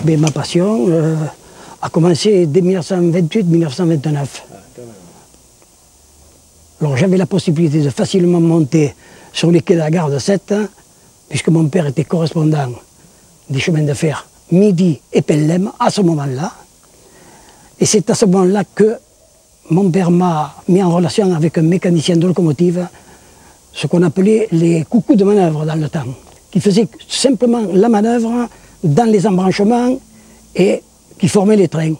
Mais ma passion a commencé dès 1928-1929. Alors j'avais la possibilité de facilement monter sur les quais de la gare de Sète, puisque mon père était correspondant des chemins de fer Midi et Pellem à ce moment-là. Et c'est à ce moment-là que mon père m'a mis en relation avec un mécanicien de locomotive, ce qu'on appelait les coucous de manœuvre dans le temps, qui faisait simplement la manœuvre dans les embranchements et qui formaient les trains.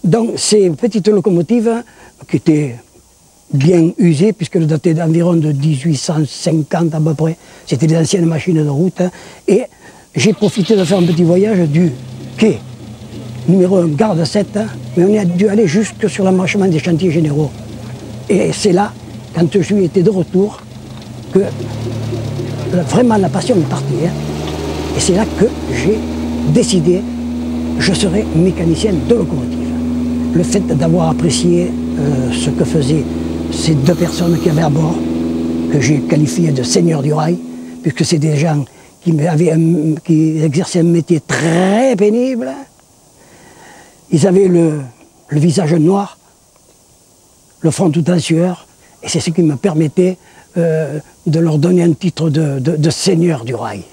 Donc ces petites locomotives, qui étaient bien usées, puisqu'elles dataient d'environ de 1850 à peu près, c'était des anciennes machines de route, et j'ai profité de faire un petit voyage du quai numéro 1, gare de Sète, mais on a dû aller jusque sur l'embranchement des chantiers généraux. Et c'est là, quand je suis été de retour, que vraiment la passion est partie. Et c'est là que j'ai décidé, je serai mécanicien de locomotive. Le fait d'avoir apprécié ce que faisaient ces deux personnes qui avaient à bord, que j'ai qualifié de seigneurs du rail, puisque c'est des gens qui exerçaient un métier très pénible. Ils avaient le visage noir, le front tout en sueur, et c'est ce qui me permettait de leur donner un titre de seigneur du rail.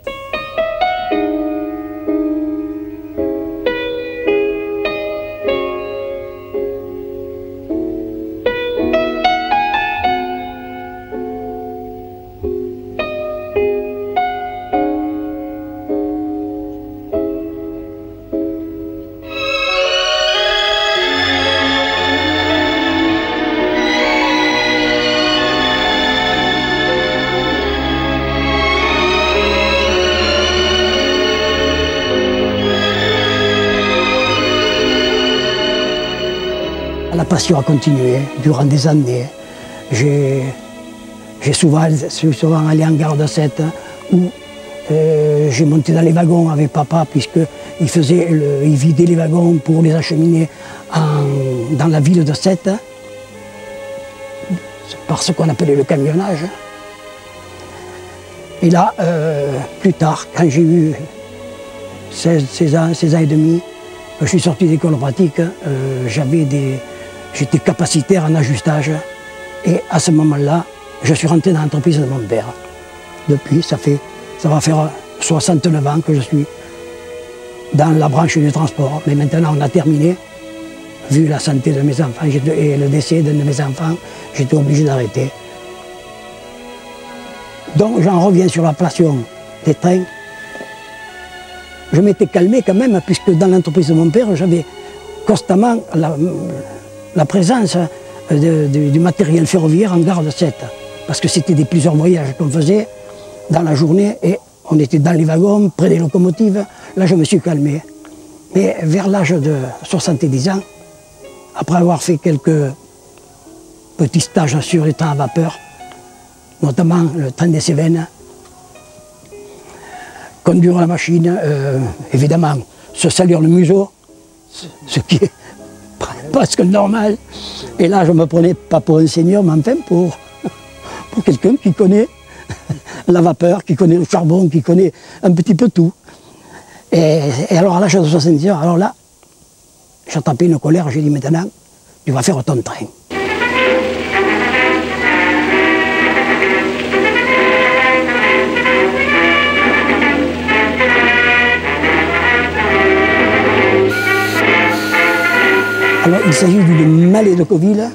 La passion a continué durant des années. J'ai souvent allé en gare de Sète où j'ai monté dans les wagons avec papa puisqu'il vidait les wagons pour les acheminer dans la ville de Sète par ce qu'on appelait le camionnage. Et là, plus tard, quand j'ai eu 16 ans et demi, je suis sorti d'école pratique, j'étais capacitaire en ajustage et à ce moment-là, je suis rentré dans l'entreprise de mon père. Depuis, ça va faire 69 ans que je suis dans la branche du transport. Mais maintenant, on a terminé. Vu la santé de mes enfants et le décès de mes enfants, j'étais obligé d'arrêter. Donc j'en reviens sur la passion des trains. Je m'étais calmé quand même, puisque dans l'entreprise de mon père, j'avais constamment la présence du matériel ferroviaire en gare de Sète. Parce que c'était plusieurs voyages qu'on faisait dans la journée et on était dans les wagons, près des locomotives. Là, je me suis calmé. Mais vers l'âge de 70 ans, après avoir fait quelques petits stages sur les trains à vapeur, notamment le train des Cévennes, conduire la machine, évidemment, se salir le museau, ce qui est presque normal. Et là, je ne me prenais pas pour un seigneur, mais enfin pour quelqu'un qui connaît la vapeur, qui connaît le charbon, qui connaît un petit peu tout. Et alors, à l'âge de 70 ans, alors là, j'ai tapé une colère, j'ai dit maintenant, tu vas faire ton train. Alors, il s'agit d'une Mallet de Coville.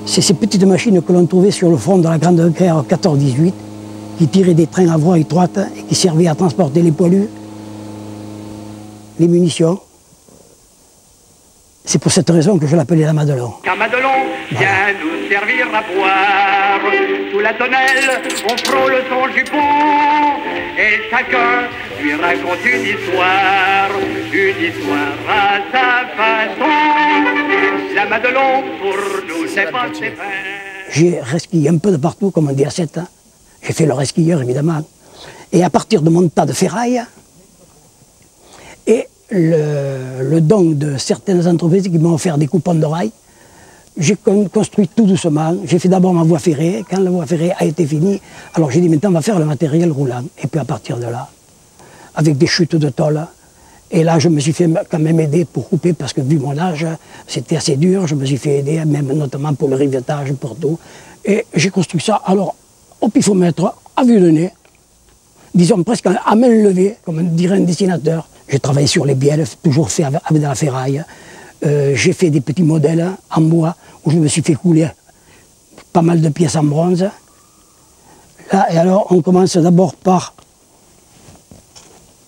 C'est ces petites machines que l'on trouvait sur le front de la Grande Guerre 14-18, qui tiraient des trains à voie étroite et qui servaient à transporter les poilus, les munitions. C'est pour cette raison que je l'appelais la Madelon. Car Madelon vient nous servir à boire. Sous la tonnelle, on frôle son jupon. Et chacun lui raconte une histoire à sa façon. La Madelon, pour nous, c'est pas ses frères. J'ai resquillé un peu de partout, comme on dit à Sète. J'ai fait le resquilleur, évidemment. Et à partir de mon tas de ferraille, et le don de certaines entreprises qui m'ont offert des coupons de rail, j'ai construit tout doucement. J'ai fait d'abord ma voie ferrée. Quand la voie ferrée a été finie, alors j'ai dit maintenant on va faire le matériel roulant. Et puis à partir de là, avec des chutes de tôle, Et là, je me suis fait quand même aider pour couper, parce que vu mon âge, c'était assez dur. Je me suis fait aider, même notamment pour le rivetage, pour tout. Et j'ai construit ça, alors, au pifomètre, à vue de nez, disons presque à main levée, comme dirait un dessinateur. J'ai travaillé sur les bielles, toujours fait avec de la ferraille. J'ai fait des petits modèles en bois, où je me suis fait couler pas mal de pièces en bronze. Là, et alors, on commence d'abord par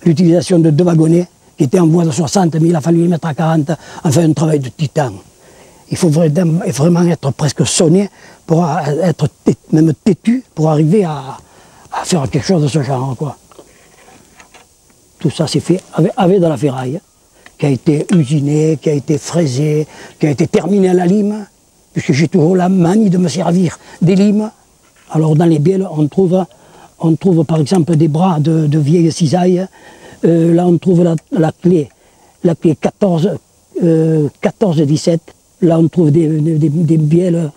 l'utilisation de 2 wagonnets, qui étaient en bois de 60, mais il a fallu les mettre à 40, enfin un travail de titan. Il faut vraiment être presque sonné, pour être même têtu, pour arriver à faire quelque chose de ce genre, quoi. Tout ça c'est fait avec de la ferraille, qui a été usinée, qui a été fraisée, qui a été terminée à la lime, puisque j'ai toujours la manie de me servir des limes. Alors dans les bielles, on trouve par exemple des bras de vieilles cisailles. Là on trouve la clé 14-17. Là on trouve des bielles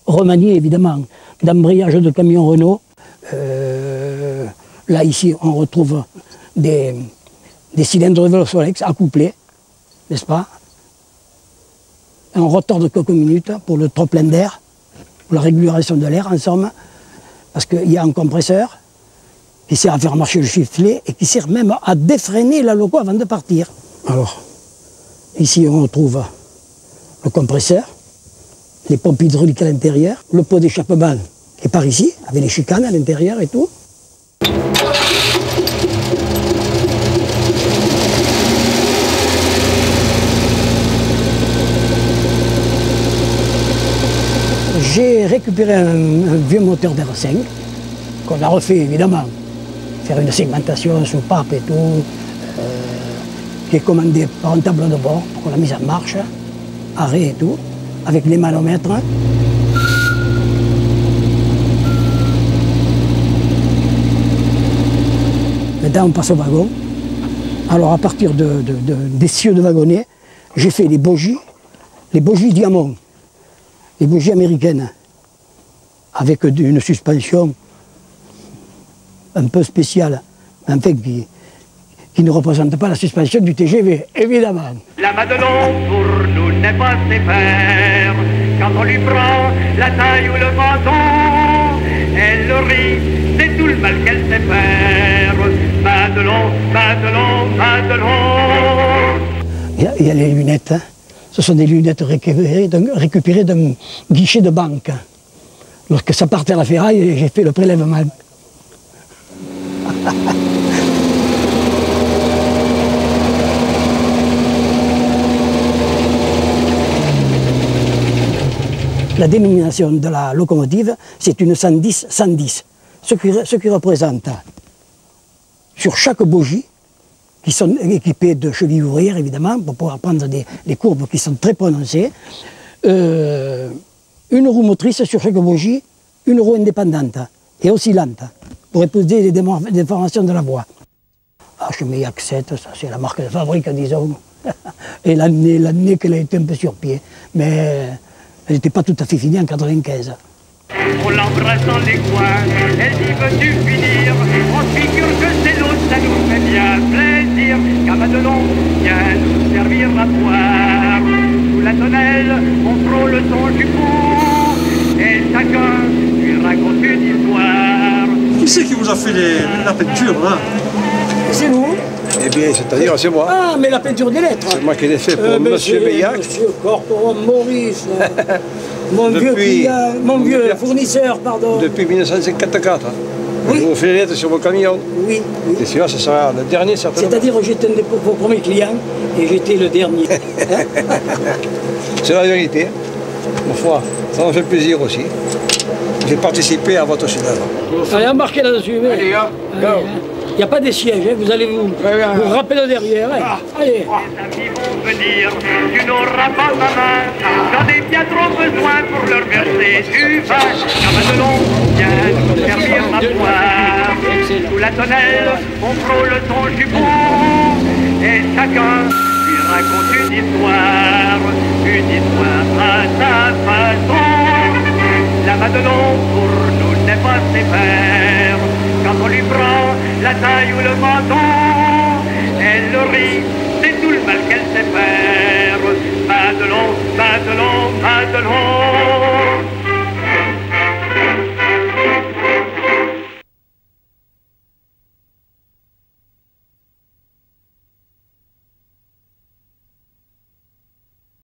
remaniées évidemment, d'embrayage de camion Renault. Là ici on retrouve des cylindres de Solex accouplés, n'est-ce pas? Un rotor de quelques minutes pour le trop plein d'air, pour la régulation de l'air en somme, parce qu'il y a un compresseur qui sert à faire marcher le sifflet et qui sert même à défreiner la loco avant de partir. Alors, ici on retrouve le compresseur, les pompes hydrauliques à l'intérieur, le pot d'échappement qui est par ici, avec les chicanes à l'intérieur et tout. J'ai récupéré un vieux moteur d'R5, qu'on a refait évidemment, faire une segmentation sous pape et tout, qui est commandé par un tableau de bord pour qu'on la mise en marche, arrêt et tout, avec les manomètres. Maintenant on passe au wagon. Alors à partir des cieux de wagonnet, j'ai fait les bogies diamants. Les bougies américaines, avec une suspension un peu spéciale, enfin qui ne représente pas la suspension du TGV, évidemment. La Madelon, pour nous, n'est pas ses pairs. Quand on lui prend la taille ou le menton, elle rit, c'est tout le mal qu'elle sait faire. Madelon, Madelon, Madelon. Il y a les lunettes, hein. Ce sont des lunettes récupérées d'un guichet de banque. Lorsque ça partait à la ferraille, j'ai fait le prélèvement. La dénomination de la locomotive, c'est une 110-110, ce qui représente sur chaque bogie, qui sont équipés de chevilles ouvrières, évidemment, pour pouvoir prendre des courbes qui sont très prononcées. Une roue motrice sur chaque bogie, une roue indépendante et oscillante, pour épouser les déformations de la voie. HMIAC 7, ça c'est la marque de fabrique, disons. Et l'année qu'elle a été un peu sur pied. Mais elle n'était pas tout à fait finie en 95. On l'embrasse dans les coins, elle dit veux-tu finir? On figure que c'est l'autre, ça nous fait bien plaisir. Qu'à Madelon, viens nous servir à boire. Sous la tonnelle, on frôle son jupon, et chacun lui raconte une histoire. Qui c'est qui vous a fait la peinture, là? C'est vous? Eh bien, c'est-à-dire, c'est moi. Ah, mais la peinture des lettres. C'est moi qui l'ai fait pour Monsieur Beillac. Monsieur Corporon Maurice, mon vieux fournisseur, pardon. Depuis 1954. Oui. Je vous fais les lettres sur vos camions. Oui, oui. Et celui-là, ce sera le dernier, certainement. C'est-à-dire que j'étais un de vos premiers clients et j'étais le dernier. C'est la vérité. Ma foi, ça me fait plaisir aussi. J'ai participé à votre chef-d'œuvre. Allez, embarquez là-dessus. Allez, gars, go. Il n'y a pas de siège, hein. Vous allez vous rappeler derrière. Hein. Allez. Les amis vont venir, tu n'auras pas ma main. J'en ai bien trop besoin pour leur verser du vin. Qu'à Madelon, viens nous servir à boire. Sous la tonnelle, on frôle son jupon, et chacun lui raconte une histoire à sa façon. La Madelon, pour nous, n'est pas ses pairs. Quand on lui prend la taille ou le menton, elle rit, tout le mal qu'elle sait faire. Madelon, Madelon, Madelon.